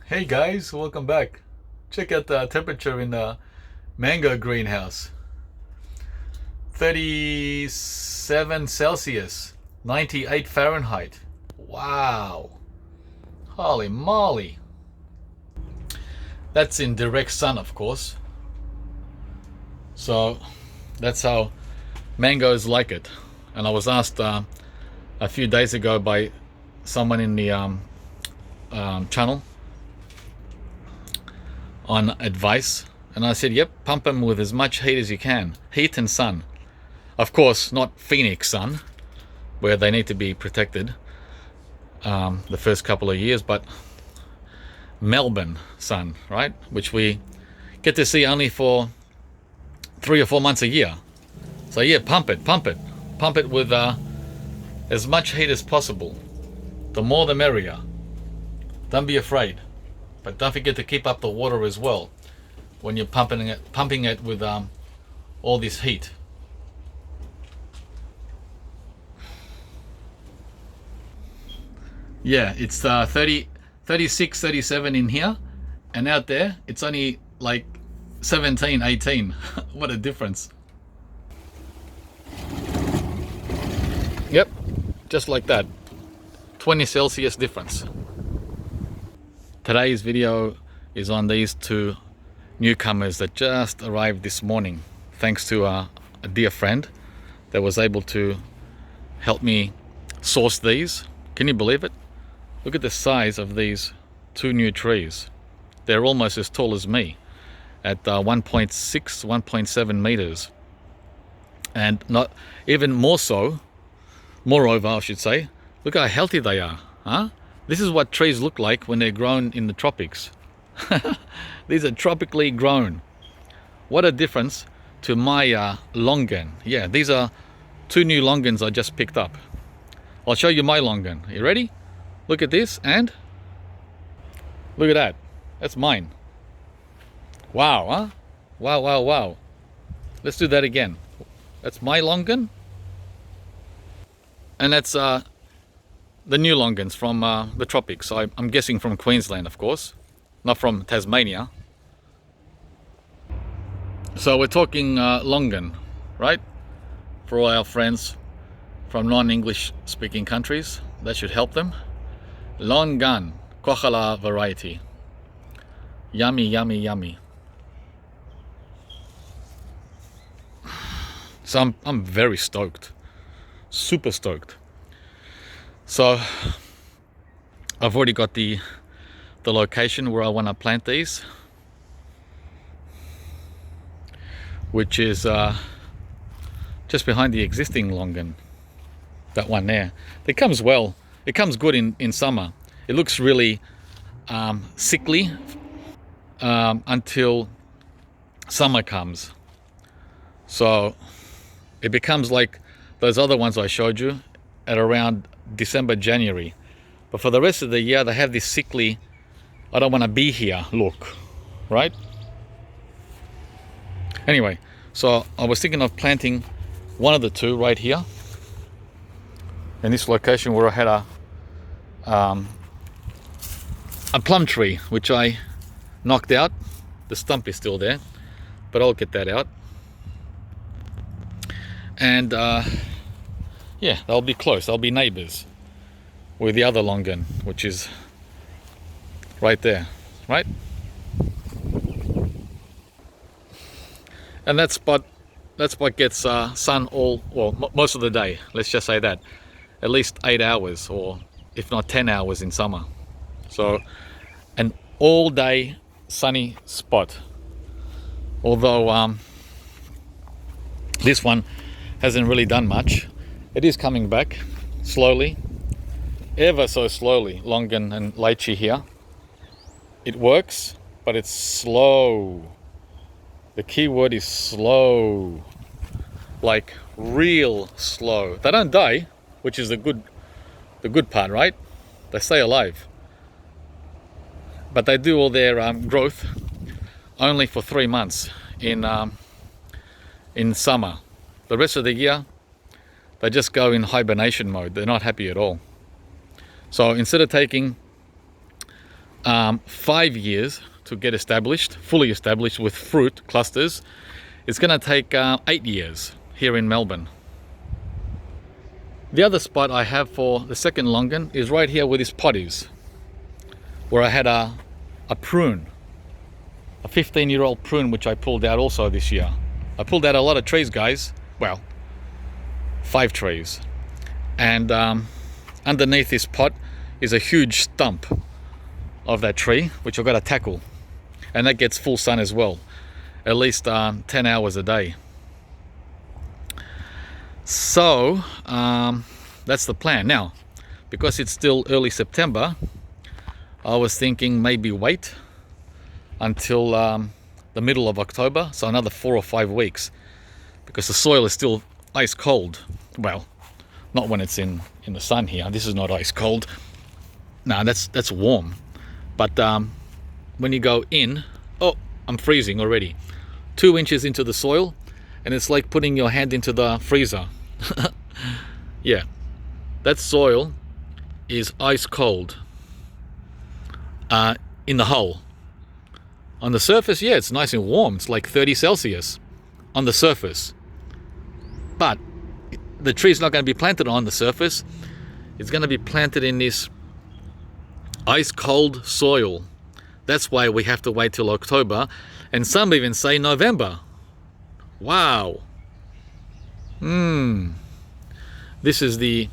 Hey guys, welcome back. Check out the temperature in the mango greenhouse. 37 Celsius, 98 Fahrenheit. Wow. Holy moly. That's in direct sun, of course. So that's how mangoes like it. And I was asked a few days ago by someone in the channel on advice, and I said, yep, pump them with as much heat as you can. Heat and sun. Of course, not Phoenix sun, where they need to be protected the first couple of years, but Melbourne sun, right? Which we get to see only for 3 or 4 months a year. So yeah, pump it with as much heat as possible. The more the merrier. Don't be afraid. But don't forget to keep up the water as well when you're pumping it with all this heat. Yeah, it's 30, 36, 37 in here, and out there it's only like 17, 18. What a difference. Yep, just like that. 20 Celsius difference. Today's video is on these two newcomers that just arrived this morning, thanks to a dear friend that was able to help me source these. Can you believe it? Look at the size of these two new trees. They're almost as tall as me at 1.6, 1.7 meters. And not even more so, moreover, I should say, look how healthy they are, huh? This is what trees look like when they're grown in the tropics. These are tropically grown. What a difference to my longan. Yeah, these are two new longans I just picked up. I'll show you my longan. You ready? Look at this, and look at that. That's mine. Wow, huh? Wow, wow, wow. Let's do that again. That's my longan. And that's the new longans from the tropics. I'm guessing from Queensland, of course, not from Tasmania. So we're talking longan, right? For all our friends from non-English speaking countries, that should help them. Longan, Kohala variety. Yummy, yummy, yummy. So I'm very stoked, super stoked. So I've already got the location where I want to plant these, which is just behind the existing longan, that one there. It comes well, it comes good in summer. It looks really sickly until summer comes. So it becomes like those other ones I showed you at around December, January. But for the rest of the year, they have this sickly, I don't want to be here look, right? Anyway, so I was thinking of planting one of the two right here in this location where I had a plum tree, which I knocked out. The stump is still there, but I'll get that out. And yeah, they'll be close. They'll be neighbors with the other longan, which is right there, right? And that's what gets sun most of the day. Let's just say that, at least 8 hours, or if not 10 hours in summer. So an all-day sunny spot. Although this one hasn't really done much. It is coming back slowly, ever so slowly. Longan and lychee here. It works, but it's slow. The key word is slow, like real slow. They don't die, which is the good part, right? They stay alive, but they do all their growth only for 3 months in summer. The rest of the year, they just go in hibernation mode. They're not happy at all. So instead of taking 5 years to get established, fully established with fruit clusters. It's going to take 8 years here in Melbourne. The other spot I have for the second longan is right here where this pot is, where I had a prune, a 15-year-old prune, which I pulled out also this year. I pulled out a lot of trees, guys. Well, 5 trees. And underneath this pot is a huge stump of that tree, which I've got to tackle. And that gets full sun as well, at least 10 hours a day. So that's the plan. Now, because it's still early September, I was thinking maybe wait until the middle of October, so another 4 or 5 weeks, because the soil is still ice cold. Well, not when it's in the sun here. This is not ice cold. No, that's warm. But when you go in, oh, I'm freezing already. 2 inches into the soil, and it's like putting your hand into the freezer. Yeah, that soil is ice cold in the hole. On the surface, yeah, it's nice and warm. It's like 30 Celsius on the surface. But the tree's not going to be planted on the surface. It's going to be planted in this ice cold soil. That's why we have to wait till October, and some even say November. Wow. This is the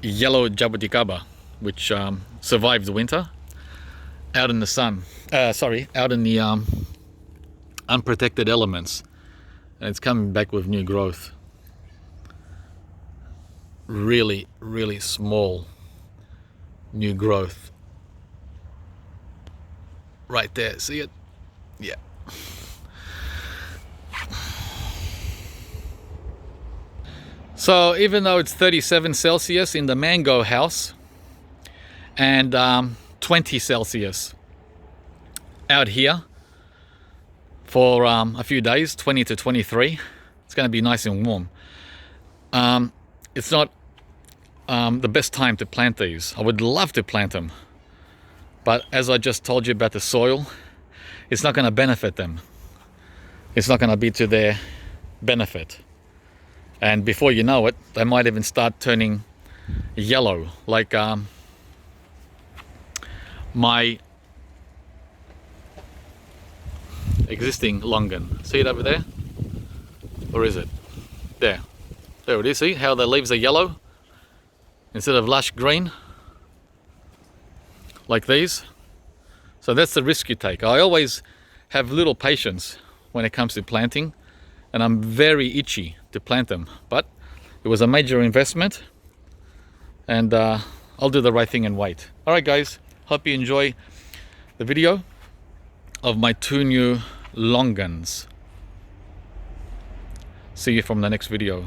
yellow jabuticaba, which survived the winter out in the sun. Out in the unprotected elements, and it's coming back with new growth. Really, really small new growth. Right there, see it? Yeah. So even though it's 37 Celsius in the mango house and 20 Celsius out here for a few days, 20 to 23, it's going to be nice and warm. It's not the best time to plant these. I would love to plant them, but as I just told you about the soil, it's not going to benefit them. It's not going to be to their benefit. And before you know it, they might even start turning yellow, like my existing longan. See it over there? Or is it? There. There it is. See how the leaves are yellow instead of lush green? Like these. So that's the risk you take. I always have little patience when it comes to planting, and I'm very itchy to plant them. But it was a major investment, and I'll do the right thing and wait. Alright guys, hope you enjoy the video of my 2 new longans. See you from the next video.